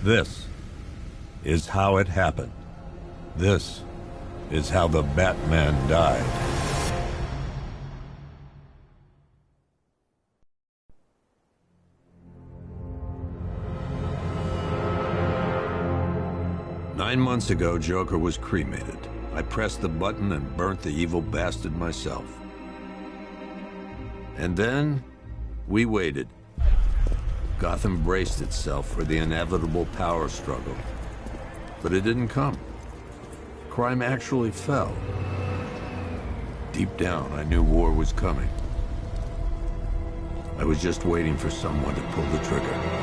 This is how it happened. This is how the Batman died. Nine months ago, Joker was cremated. I pressed the button and burnt the evil bastard myself. And then, we waited. Gotham braced itself for the inevitable power struggle. But it didn't come. Crime actually fell. Deep down, I knew war was coming. I was just waiting for someone to pull the trigger.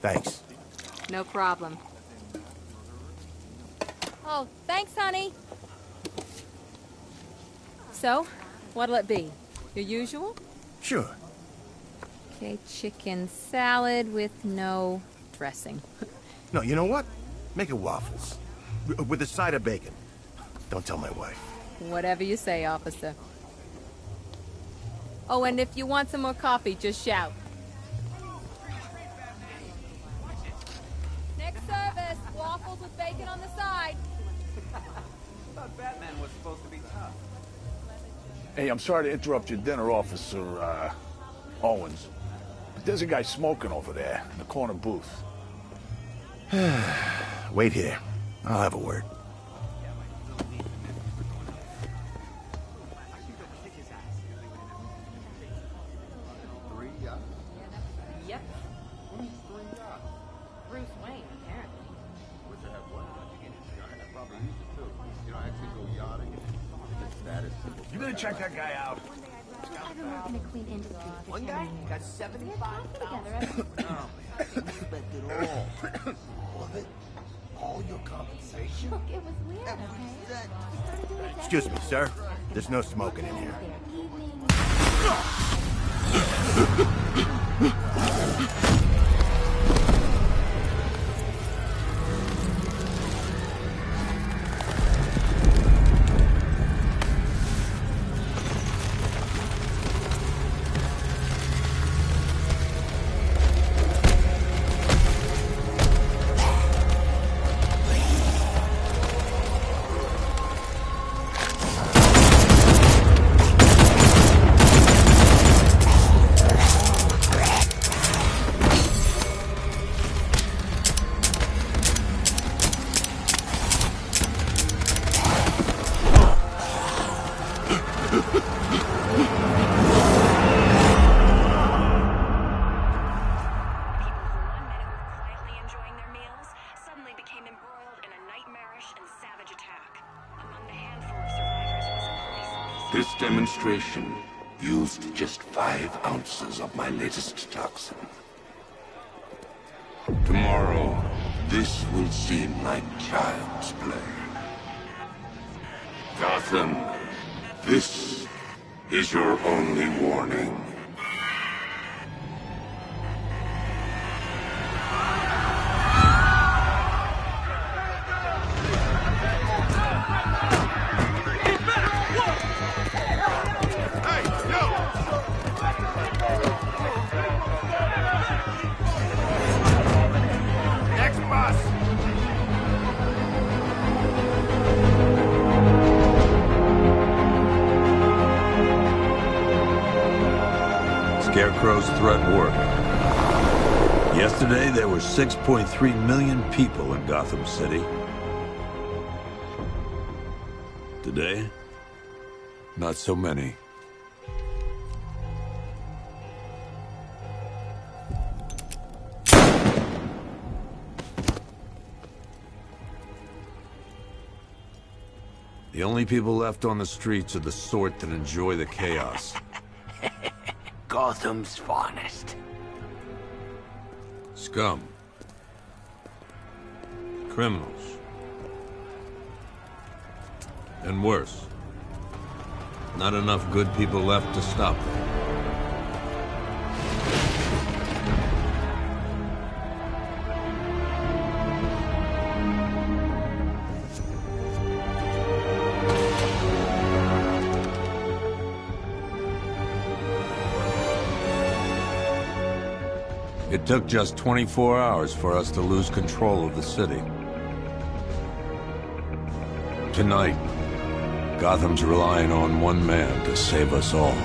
Thanks. No problem. Oh, thanks, honey. So, what'll it be? Your usual? Sure. Okay, chicken salad with no dressing. No, you know what? Make it waffles. With a side of bacon. Don't tell my wife. Whatever you say, officer. Oh, and if you want some more coffee, just shout. Next service, waffles with bacon on the side. I thought Batman was supposed to be tough. Hey, I'm sorry to interrupt your dinner, Officer, Owens. But there's a guy smoking over there in the corner booth. Wait here. I'll have a word. Yep. Bruce Wayne, apparently. You gonna check that guy out? Ever work in a clean industry for One 10 guy years? got 75,000. Together. Spent it all. All of it? All your compensation? Look, it was weird, okay? Every cent. We started doing it Excuse me, sir. There's no smoking in here. This demonstration used just 5 ounces of my latest toxin. Tomorrow, this will seem like child's play. Gotham, this is your only warning. Scarecrow's threat worked. Yesterday, there were 6.3 million people in Gotham City. Today, not so many. The only people left on the streets are the sort that enjoy the chaos. Gotham's finest. Scum. Criminals. And worse. Not enough good people left to stop them. It took just 24 hours for us to lose control of the city. Tonight, Gotham's relying on one man to save us all.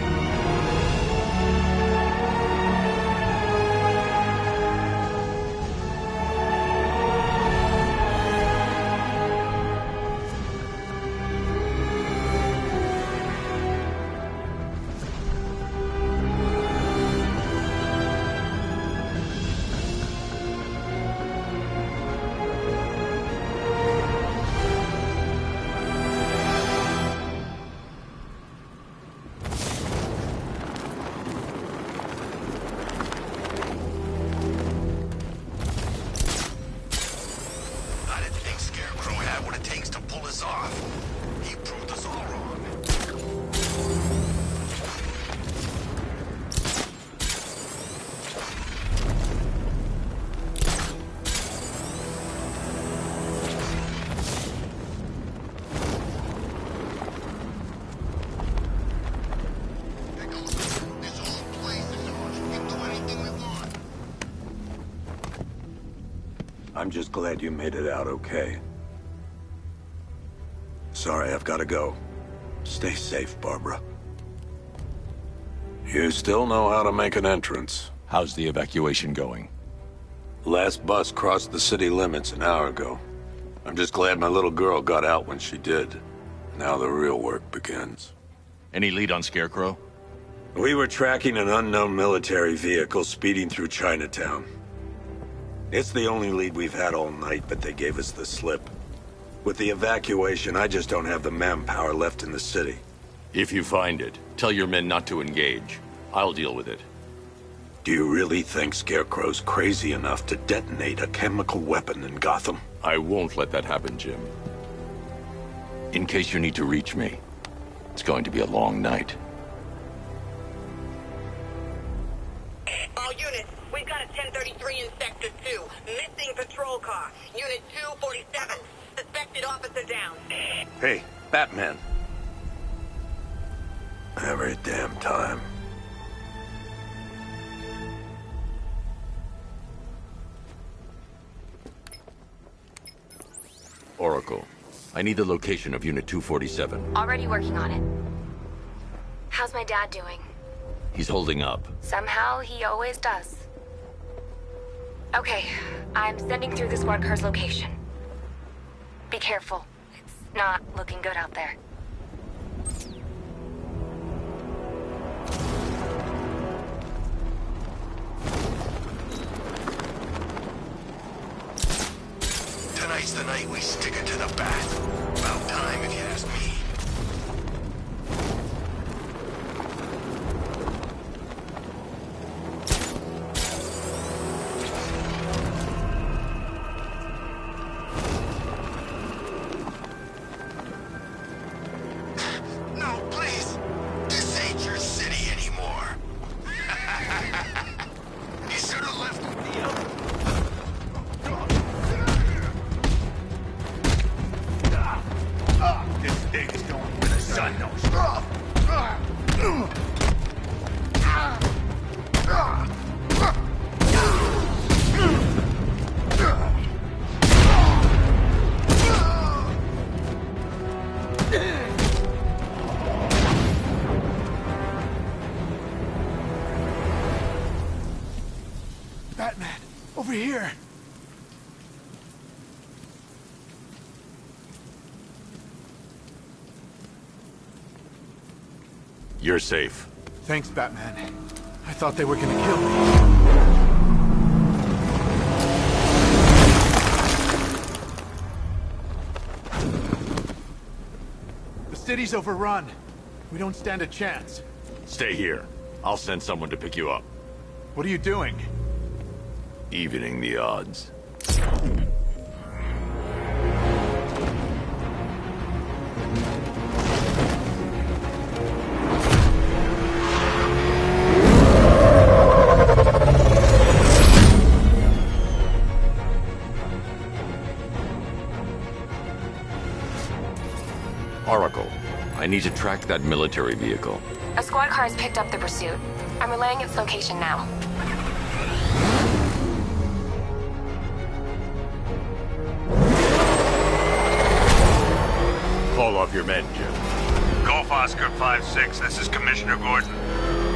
I'm just glad you made it out okay. Sorry, I've got to go. Stay safe, Barbara. You still know how to make an entrance. How's the evacuation going? Last bus crossed the city limits an hour ago. I'm just glad my little girl got out when she did. Now the real work begins. Any lead on Scarecrow? We were tracking an unknown military vehicle speeding through Chinatown. It's the only lead we've had all night, but they gave us the slip. With the evacuation, I just don't have the manpower left in the city. If you find it, tell your men not to engage. I'll deal with it. Do you really think Scarecrow's crazy enough to detonate a chemical weapon in Gotham? I won't let that happen, Jim. In case you need to reach me, it's going to be a long night. All units, we've got a 1033 in Sector 2. Missing patrol car. Unit 247. Suspected officer down. Hey, Batman. Every damn time. Oracle, I need the location of Unit 247. Already working on it. How's my dad doing? He's holding up. Somehow, he always does. Okay, I'm sending through the squad car's location. Be careful. It's not looking good out there. Tonight's the night we stick it to the bat. About time, if you ask me. No, please. This ain't your city anymore. You should have left me out. This thing is going where the sun knows. Batman, over here. You're safe. Thanks, Batman. I thought they were gonna kill me. The city's overrun. We don't stand a chance. Stay here. I'll send someone to pick you up. What are you doing? Evening the odds. Oracle, I need to track that military vehicle. A squad car has picked up the pursuit. I'm relaying its location now. Call off your men, Jim. Golf Oscar 5-6, this is Commissioner Gordon.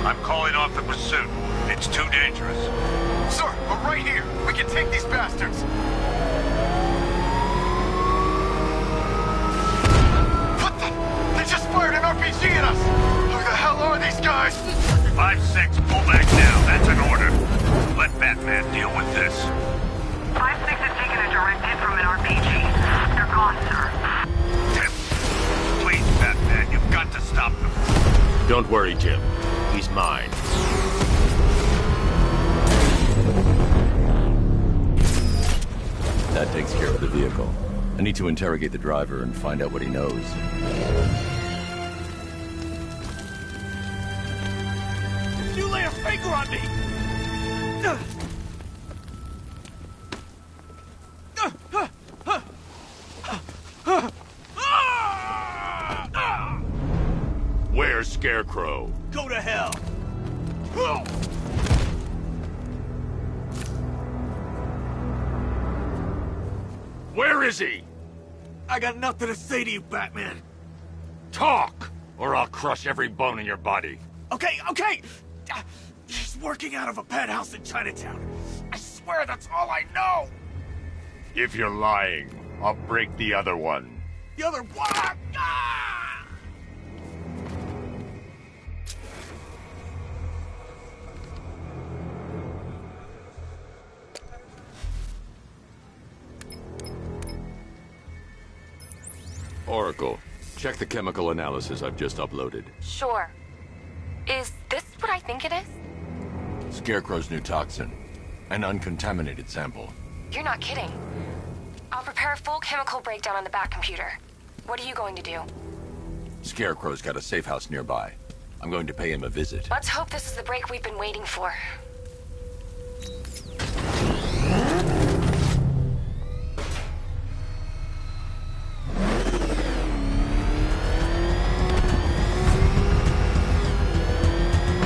I'm calling off the pursuit. It's too dangerous. Sir, we're right here. We can take these bastards. What the? They just fired an RPG at us. Who the hell are these guys? 5-6, pull back now. That's an order. Let Batman deal with this. 5-6 has taken a direct hit from an RPG. They're gone, sir. Please, Batman, you've got to stop them. Don't worry, Jim. He's mine. That takes care of the vehicle. I need to interrogate the driver and find out what he knows. You lay a finger on me! Where's Scarecrow? Go to hell! Where is he? I got nothing to say to you, Batman. Talk, or I'll crush every bone in your body. Okay. He's working out of a penthouse in Chinatown. I swear that's all I know. If you're lying, I'll break the other one. The other one. Ah! Oracle, check the chemical analysis I've just uploaded. Sure. Is this what I think it is? Scarecrow's new toxin. An uncontaminated sample. You're not kidding. I'll prepare a full chemical breakdown on the back computer. What are you going to do? Scarecrow's got a safe house nearby. I'm going to pay him a visit. Let's hope this is the break we've been waiting for.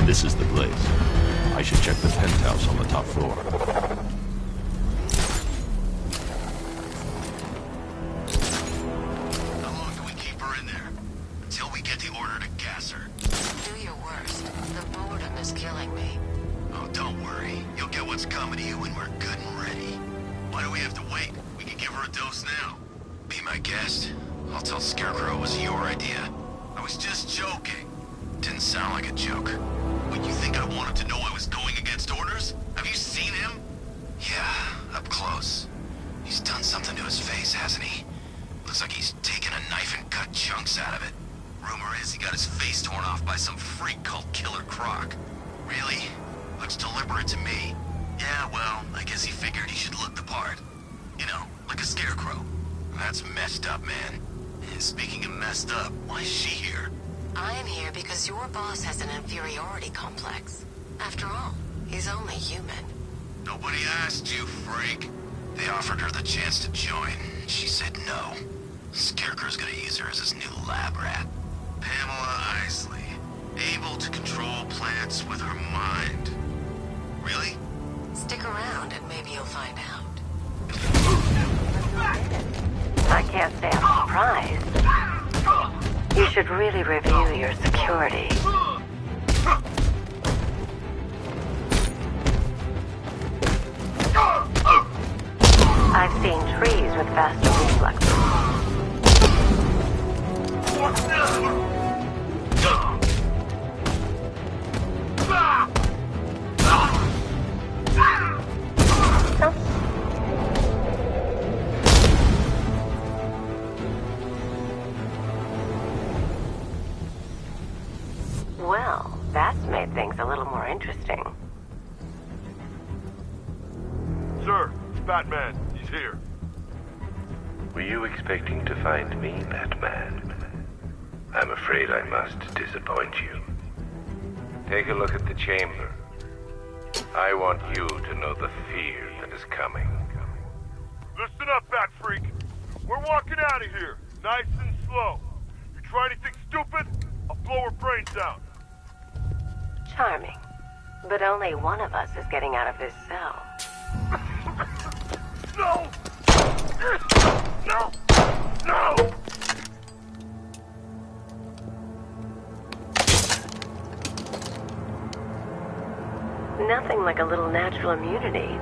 This is the place. I should check the penthouse on the top floor. How long do we keep her in there? Until we get the order to gas her. Do your worst. The boredom is killing me. Oh, don't worry. You'll get what's coming to you when we're good and ready. Why do we have to wait? We can give her a dose now. Be my guest. I'll tell Scarecrow it was your idea. I was just joking. Didn't sound like a joke. What, you think I wanted to know I was going against orders? Have you seen him? Yeah, up close. He's done something to his face, hasn't he? Looks like he's taken a knife and cut chunks out of it. Rumor is he got his face torn off by some freak called Killer Croc. Really? Looks deliberate to me. Yeah, well, I guess he figured he should look the part. You know, like a scarecrow. That's messed up, man. And speaking of messed up, why is she here? I am here because your boss has an inferiority complex. After all, he's only human. Nobody asked you, freak. They offered her the chance to join. She said no. Scarecrow's gonna use her as his new lab rat. Pamela Isley. Able to control plants with her mind. Really? Stick around and maybe you'll find out. I can't say I'm surprised. You should really review your security. I've seen trees with faster reflexes. Well, that's made things a little more interesting. Sir, Batman, he's here. Were you expecting to find me, Batman? I'm afraid I must disappoint you. Take a look at the chamber. I want you to know the fear that is coming. Listen up, Bat Freak. We're walking out of here, nice and slow. You try anything stupid, I'll blow her brains out. Charming. But only one of us is getting out of this cell. No! No! No! Nothing like a little natural immunity.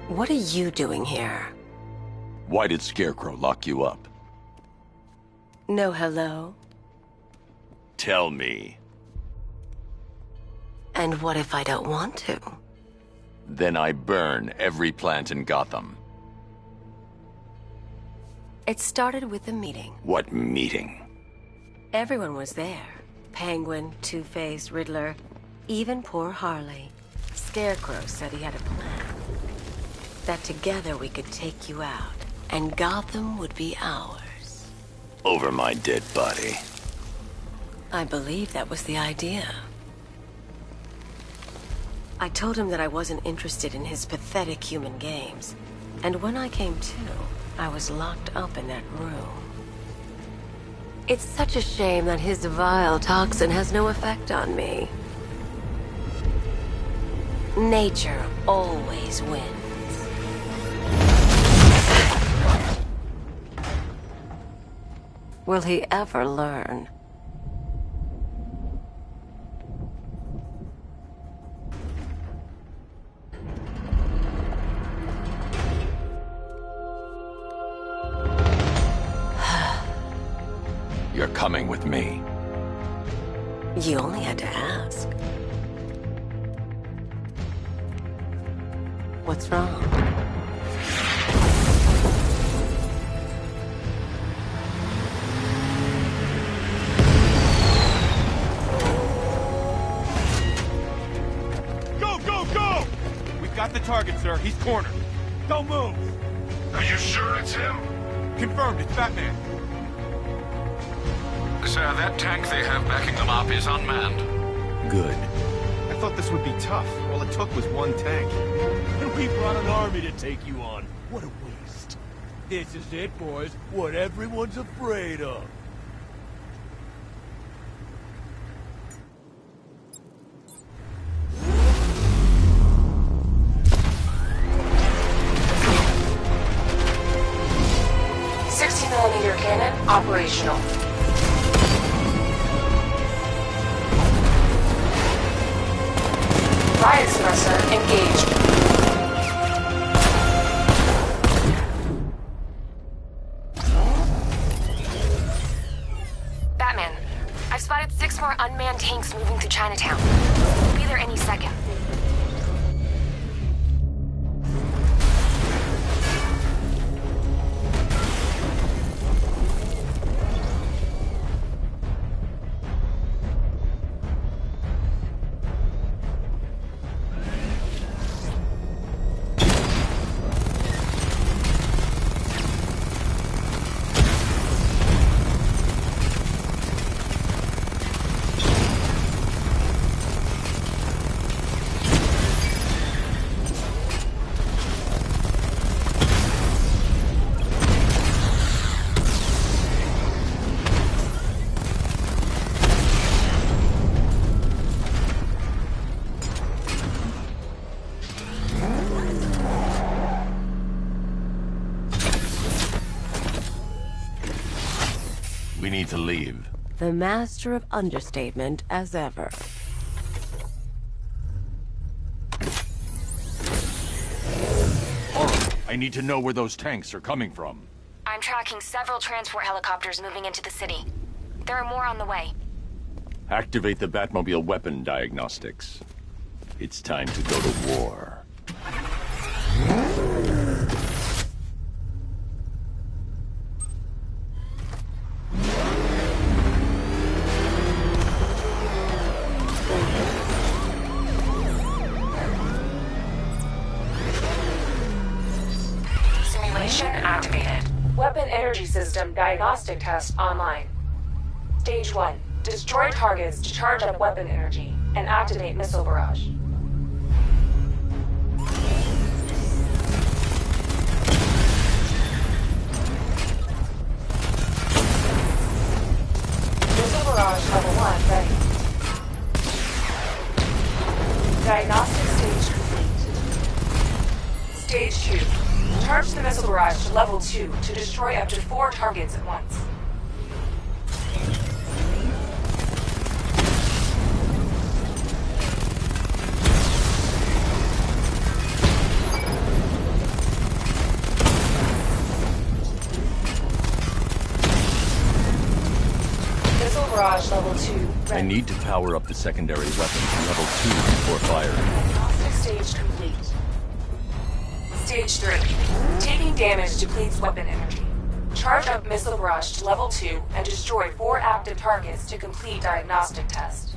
What are you doing here? Why did Scarecrow lock you up? No hello? Tell me. And what if I don't want to? Then I burn every plant in Gotham. It started with a meeting. What meeting? Everyone was there. Penguin, Two-Face, Riddler, even poor Harley. Scarecrow said he had a plan. That together we could take you out, and Gotham would be ours. Over my dead body. I believe that was the idea. I told him that I wasn't interested in his pathetic human games, and when I came to, I was locked up in that room. It's such a shame that his vile toxin has no effect on me. Nature always wins. Will he ever learn? You're coming with me. You only had to ask. What's wrong? Got the target, sir. He's cornered. Don't move. Are you sure it's him? Confirmed. It's Batman. Sir, that tank they have backing them up is unmanned. Good. I thought this would be tough. All it took was one tank. And we brought an army to take you on. What a waste. This is it, boys. What everyone's afraid of. Cannon operational. Riot suppressor engaged. Batman, I've spotted 6 more unmanned tanks moving through Chinatown. We'll be there any second. We need to leave. The master of understatement as ever. I need to know where those tanks are coming from. I'm tracking several transport helicopters moving into the city. There are more on the way. Activate the Batmobile weapon diagnostics. It's time to go to war. Simulation activated. Weapon energy system diagnostic test online. Stage 1. Destroy targets to charge up weapon energy and activate missile barrage. Missile barrage level 1 ready. Diagnostic stage complete. Stage 2. Charge the missile barrage to level 2 to destroy up to 4 targets at once. Barrage level 2. Ready. I need to power up the secondary weapon to level 2 before firing. Diagnostic stage complete. Stage 3. Taking damage depletes weapon energy. Charge up missile barrage to level 2 and destroy 4 active targets to complete diagnostic test.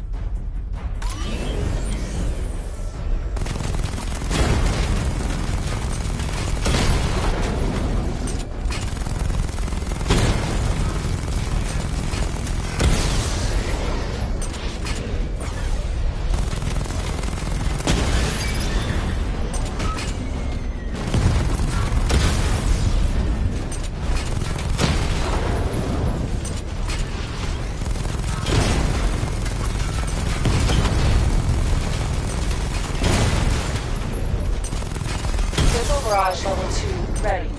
Barrage level 2 ready.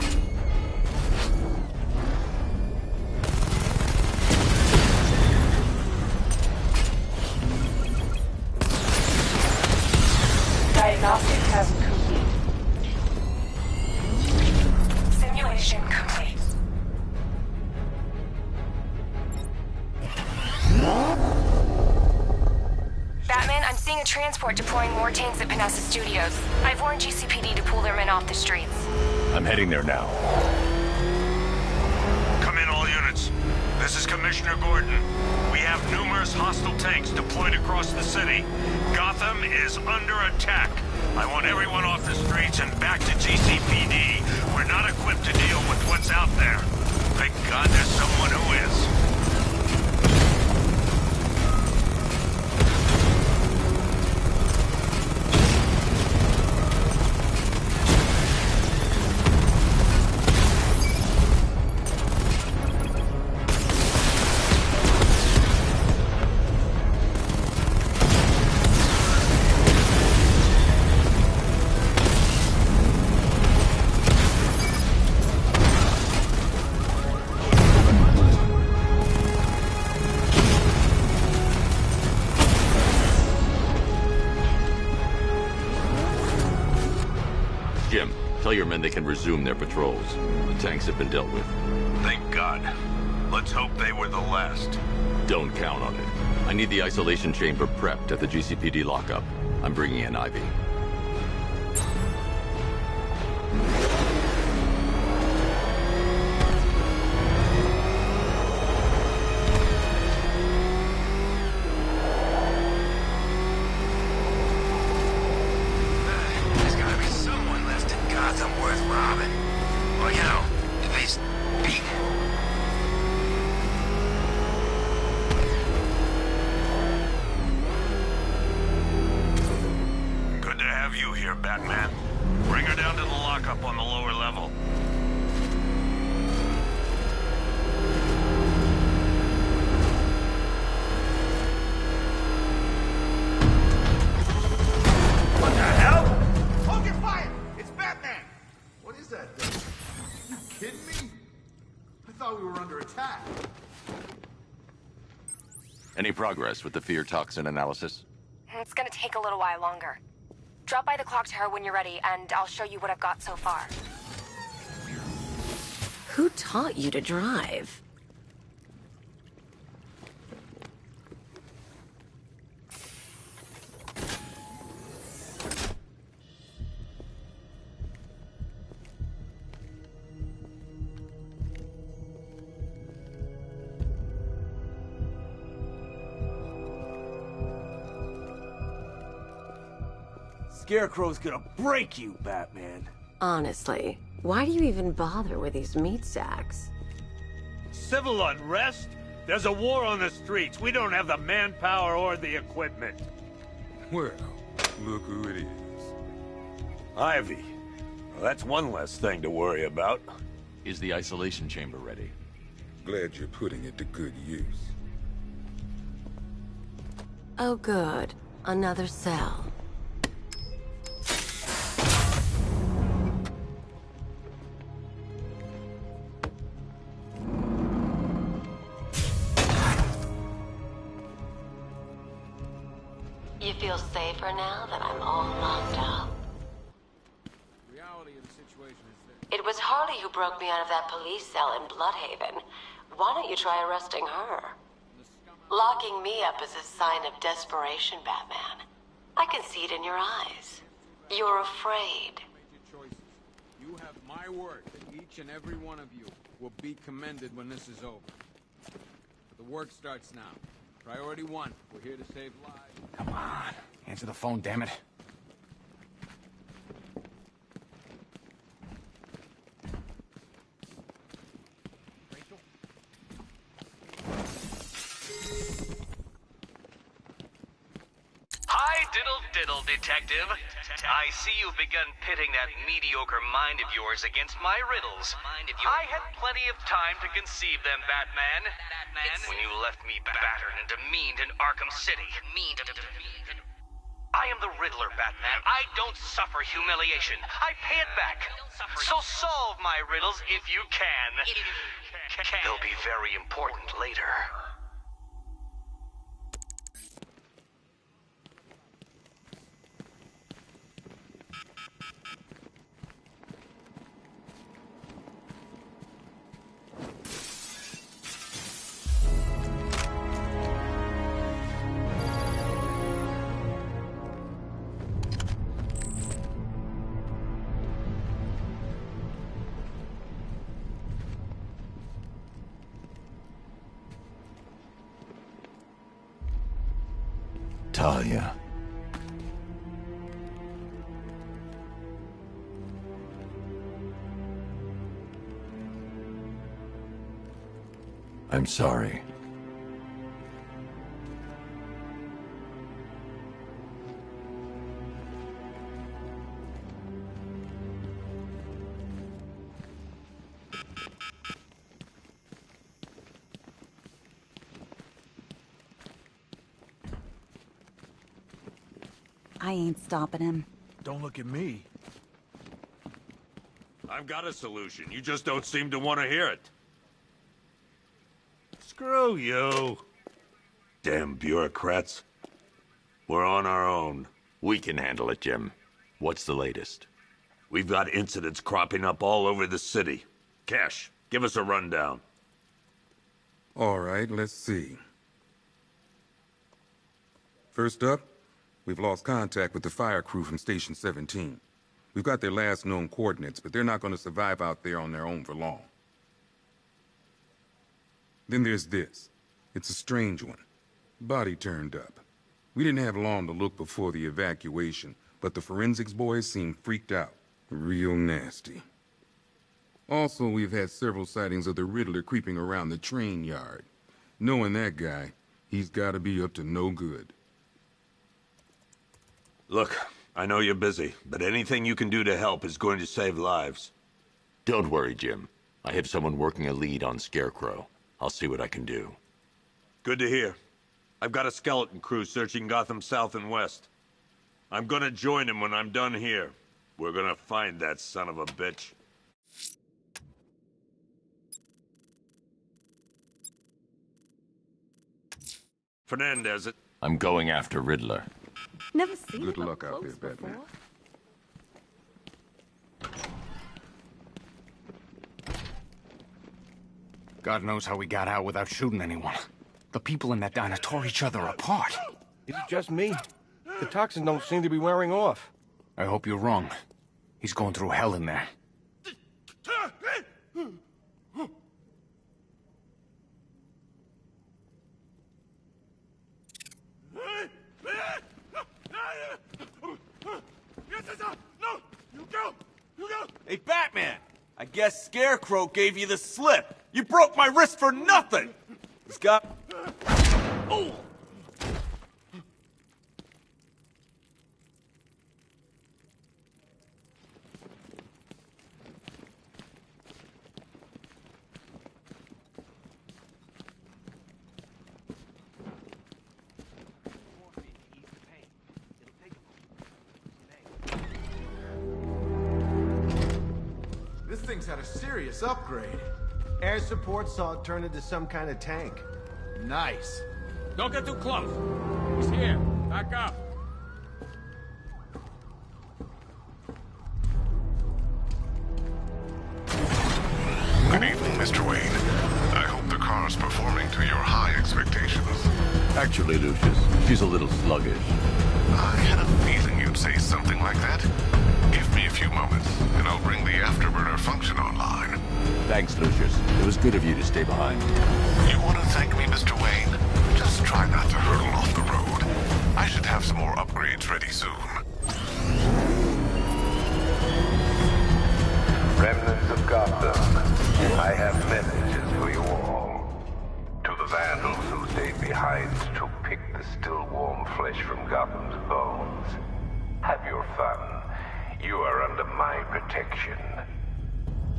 Diagnostic test complete. Simulation complete. Batman, I'm seeing a transport deploying more tanks at Panessa Studios. I've warned GCPD to pull their men off the streets. I'm heading there now. Come in, all units. This is Commissioner Gordon. We have numerous hostile tanks deployed across the city. Gotham is under attack. I want everyone off the streets and back to GCPD. We're not equipped to deal with what's out there. Thank God there's someone who is. Jim, tell your men they can resume their patrols. The tanks have been dealt with. Thank God. Let's hope they were the last. Don't count on it. I need the isolation chamber prepped at the GCPD lockup. I'm bringing in Ivy. There's gotta be someone left in Gotham worth robbing. Or, you know, at least beating. Good to have you here, Batman. Bring her down to the lockup on the lower level. What the hell? Hold your fire! It's Batman! What is that thing? You kidding me? I thought we were under attack. Any progress with the fear toxin analysis? It's gonna take a little while longer. Drop by the clock tower when you're ready, and I'll show you what I've got so far. Who taught you to drive? Scarecrow's gonna break you, Batman. Honestly, why do you even bother with these meat sacks? Civil unrest? There's a war on the streets. We don't have the manpower or the equipment. Well, look who it is. Ivy. Well, that's one less thing to worry about. Is the isolation chamber ready? Glad you're putting it to good use. Oh good. Another cell. You feel safer now that I'm all locked up? Reality of the situation is that... It was Harley who broke me out of that police cell in Bloodhaven. Why don't you try arresting her? Locking me up is a sign of desperation, Batman. I can see it in your eyes. You're afraid. You have my word that each and every one of you will be commended when this is over. But the work starts now. Priority 1, we're here to save lives. Come on, answer the phone, damn it. Hi, diddle, detective. I see you've begun pitting that mediocre mind of yours against my riddles. I had plenty of time to conceive them, Batman. When you left me battered and demeaned in Arkham City. I am the Riddler, Batman. I don't suffer humiliation. I pay it back. So solve my riddles if you can. They'll be very important later. Talia. I'm sorry. I ain't stopping him. Don't look at me. I've got a solution. You just don't seem to want to hear it. Screw you. Damn bureaucrats. We're on our own. We can handle it, Jim. What's the latest? We've got incidents cropping up all over the city. Cash, give us a rundown. All right, let's see. First up, we've lost contact with the fire crew from Station 17. We've got their last known coordinates, but they're not going to survive out there on their own for long. Then there's this. It's a strange one. Body turned up. We didn't have long to look before the evacuation, but the forensics boys seemed freaked out. Real nasty. Also, we've had several sightings of the Riddler creeping around the train yard. Knowing that guy, he's got to be up to no good. Look, I know you're busy, but anything you can do to help is going to save lives. Don't worry, Jim. I have someone working a lead on Scarecrow. I'll see what I can do. Good to hear. I've got a skeleton crew searching Gotham South and West. I'm gonna join him when I'm done here. We're gonna find that son of a bitch. Fernandez it. I'm going after Riddler. Never seen Good him luck up out there, close Batman. before. God knows how we got out without shooting anyone. The people in that diner tore each other apart. Is it just me? The toxin don't seem to be wearing off. I hope you're wrong. He's going through hell in there. I guess Scarecrow gave you the slip. You broke my wrist for nothing! He's got... Oh! This thing's had a serious upgrade. Air support saw it turn into some kind of tank. Nice. Don't get too close. He's here. Back up. Good evening, Mr. Wayne. I hope the car's performing to your high expectations. Actually, Lucius, she's a little sluggish. I had a feeling you'd say something like that. Give me a few moments, and I'll bring the afterburner function online. Thanks, Lucius. It was good of you to stay behind. You want to thank me, Mr. Wayne? Just try not to hurtle off the road. I should have some more upgrades ready soon. Remnants of Gotham, I have messages for you all. To the vandals who stayed behind to pick the still warm flesh from Gotham's bones. Have your fun. You are under my protection.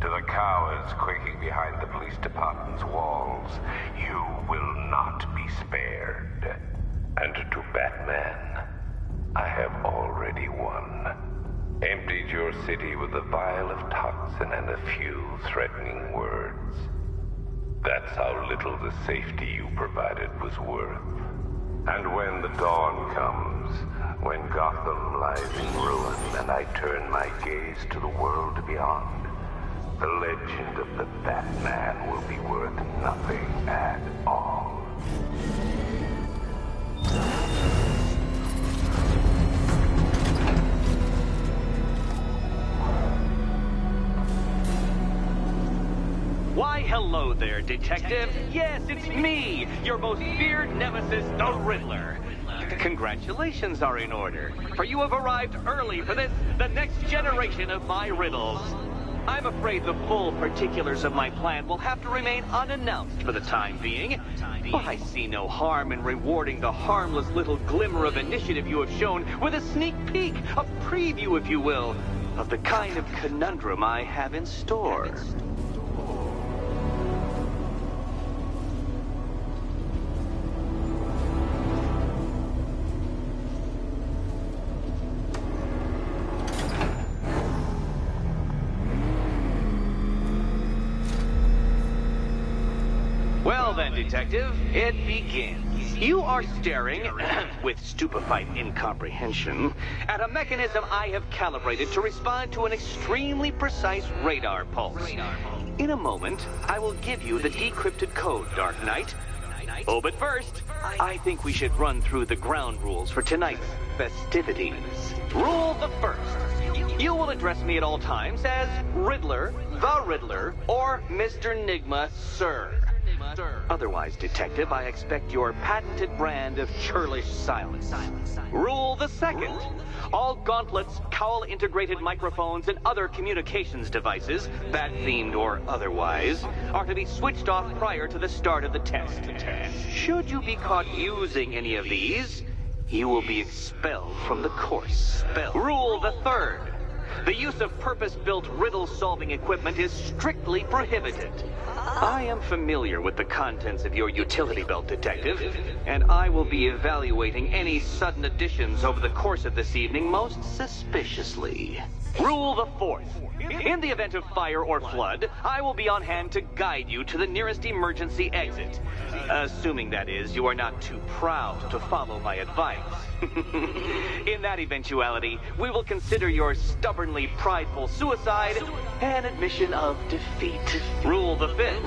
To the cowards quaking behind the police department's walls, you will not be spared. And to Batman, I have already won. Emptied your city with a vial of toxin and a few threatening words. That's how little the safety you provided was worth. And when the dawn comes, when Gotham lies in ruin and I turn my gaze to the world beyond, the legend of the Batman will be worth nothing at all. Why, hello there, Detective. Yes, it's me, your most feared nemesis, the Riddler. Congratulations are in order, for you have arrived early for this, the next generation of my riddles. I'm afraid the full particulars of my plan will have to remain unannounced for the time being, but I see no harm in rewarding the harmless little glimmer of initiative you have shown with a sneak peek, a preview, if you will, of the kind of conundrum I have in store. Well then, Detective, it begins. You are staring, with stupefied incomprehension, at a mechanism I have calibrated to respond to an extremely precise radar pulse. In a moment, I will give you the decrypted code, Dark Knight. Oh, but first, I think we should run through the ground rules for tonight's festivities. Rule the first. You will address me at all times as Riddler, the Riddler, or Mr. Nigma, sir. Otherwise, Detective, I expect your patented brand of churlish silence. Rule the second. All gauntlets, cowl-integrated microphones, and other communications devices, bat-themed or otherwise, are to be switched off prior to the start of the test. Should you be caught using any of these, you will be expelled from the course. Rule the third. The use of purpose-built riddle-solving equipment is strictly prohibited. I am familiar with the contents of your utility belt, Detective, and I will be evaluating any sudden additions over the course of this evening most suspiciously. Rule the fourth. In the event of fire or flood, I will be on hand to guide you to the nearest emergency exit. Assuming, that is, you are not too proud to follow my advice. In that eventuality, we will consider your stubbornly prideful suicide an admission of defeat. Rule the fifth.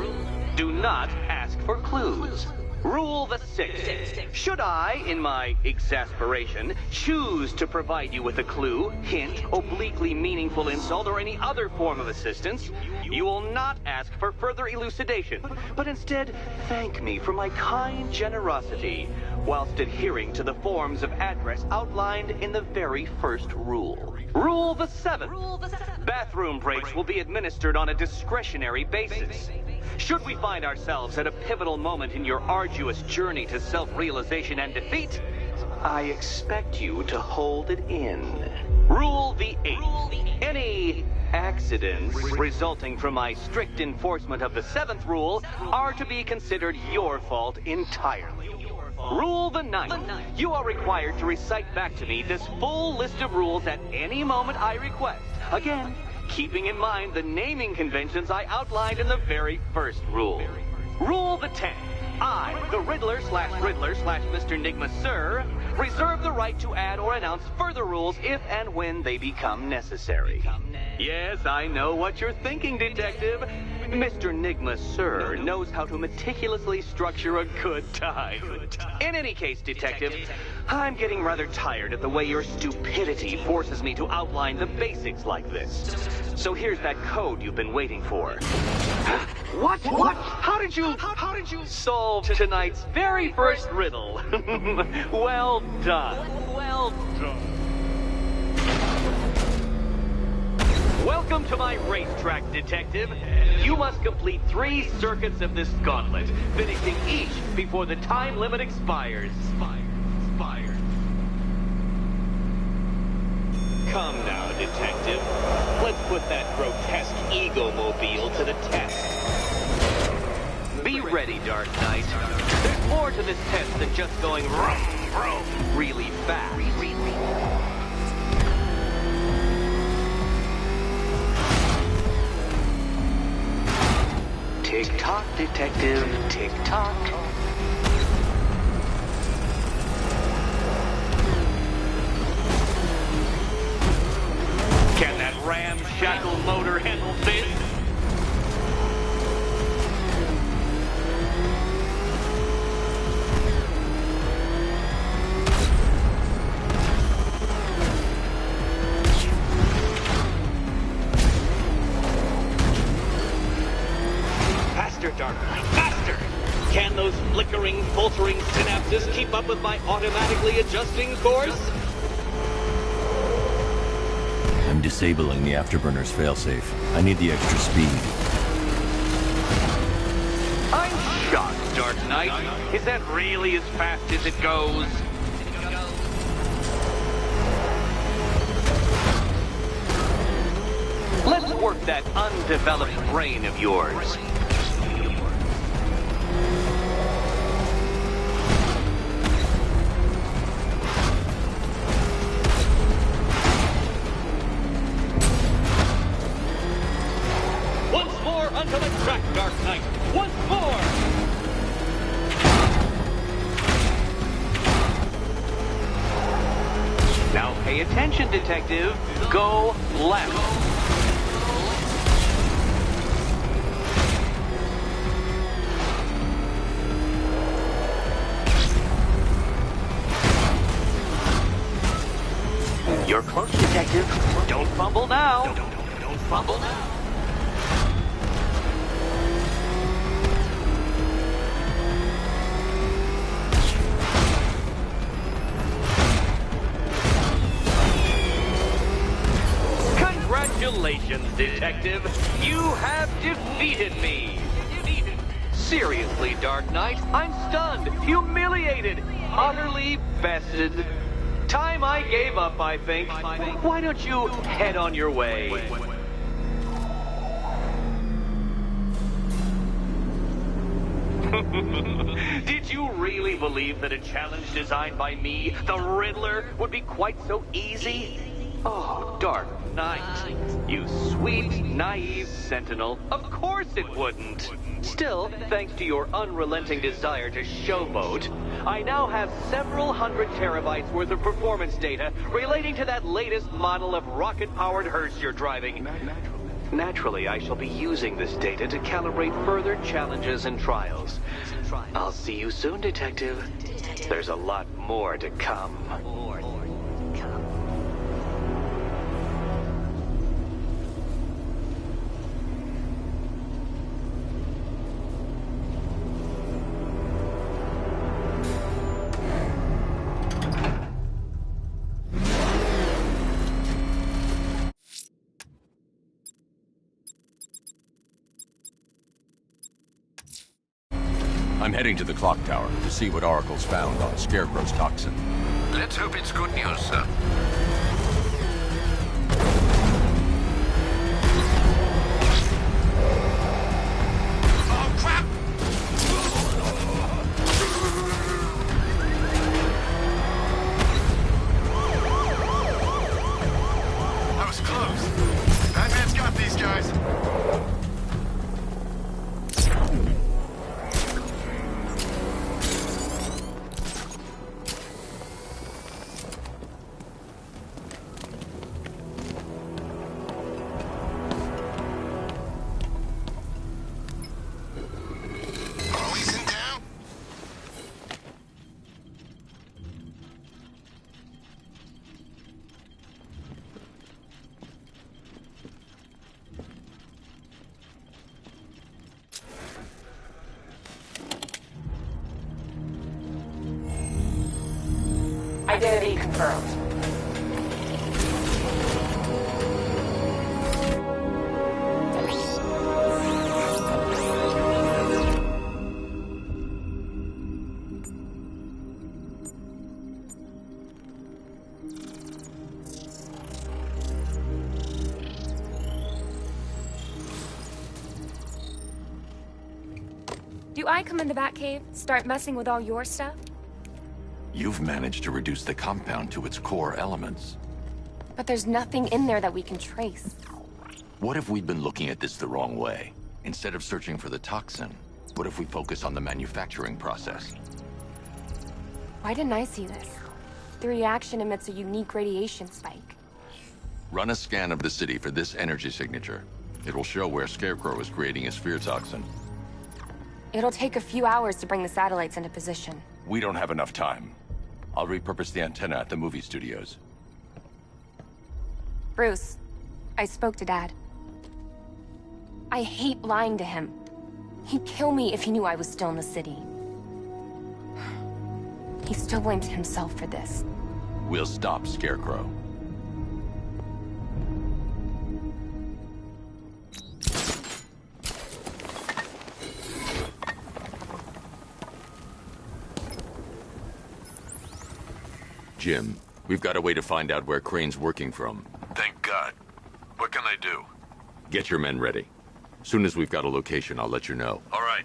Do not ask for clues. Rule the sixth. Should I, in my exasperation, choose to provide you with a clue, hint, obliquely meaningful insult, or any other form of assistance, you will not ask for further elucidation, but instead thank me for my kind generosity. whilst adhering to the forms of address outlined in the very first rule. Rule the 7th. Bathroom breaks will be administered on a discretionary basis. Should we find ourselves at a pivotal moment in your arduous journey to self-realization and defeat, I expect you to hold it in. Rule the 8th. Any accidents resulting from my strict enforcement of the 7th rule are to be considered your fault entirely. Rule the 9th. You are required to recite back to me this full list of rules at any moment I request. Again, keeping in mind the naming conventions I outlined in the very first rule. Rule the 10th. I, the Riddler/Mr. Nigma Sir, reserve the right to add or announce further rules if and when they become necessary. Yes, I know what you're thinking, Detective. Mr. Nigma Sir knows how to meticulously structure a good time. In any case, Detective, I'm getting rather tired of the way your stupidity forces me to outline the basics like this. So here's that code you've been waiting for. What? How did you solve tonight's very first riddle? Well done. Well done. Welcome to my racetrack, Detective. You must complete 3 circuits of this gauntlet, finishing each before the time limit expires. Come now, Detective. Let's put that grotesque ego-mobile to the test. Be ready, Dark Knight. There's more to this test than just going vroom, vroom really fast. Tick-tock, Detective, tick-tock. Can that ramshackle motor handle this? Dark Knight, faster! Can those flickering, faltering synapses keep up with my automatically adjusting course? I'm disabling the afterburner's failsafe. I need the extra speed. I'm shocked, Dark Knight. Is that really as fast as it goes? Let's work that undeveloped brain of yours. Onto the track, Dark Knight! Once more! Now pay attention, Detective. Go left. You're close, Detective. Don't fumble now. Don't fumble now. Congratulations, Detective. You have defeated me. Seriously, Dark Knight, I'm stunned, humiliated, utterly bested. Time I gave up, I think. Why don't you head on your way? Did you really believe that a challenge designed by me, the Riddler, would be quite so easy? Oh, Dark Knight, you sweet, naive sentinel. Of course it wouldn't. Still, thanks to your unrelenting desire to showboat, I now have several hundred terabytes worth of performance data relating to that latest model of rocket-powered hearse you're driving. Naturally, I shall be using this data to calibrate further challenges and trials. I'll see you soon, Detective. There's a lot more to come. I'm heading to the clock tower to see what Oracle's found on Scarecrow's toxin. Let's hope it's good news, sir. Oh, crap! That was close. Batman's got these guys. Identity confirmed. Do I come in the Batcave, start messing with all your stuff? You've managed to reduce the compound to its core elements. But there's nothing in there that we can trace. What if we've been looking at this the wrong way? Instead of searching for the toxin, what if we focus on the manufacturing process? Why didn't I see this? The reaction emits a unique radiation spike. Run a scan of the city for this energy signature. It will show where Scarecrow is creating his fear toxin. It'll take a few hours to bring the satellites into position. We don't have enough time. I'll repurpose the antenna at the movie studios. Bruce, I spoke to Dad. I hate lying to him. He'd kill me if he knew I was still in the city. He still blames himself for this. We'll stop Scarecrow. Jim, we've got a way to find out where Crane's working from. Thank God. What can I do? Get your men ready. Soon as we've got a location, I'll let you know. All right.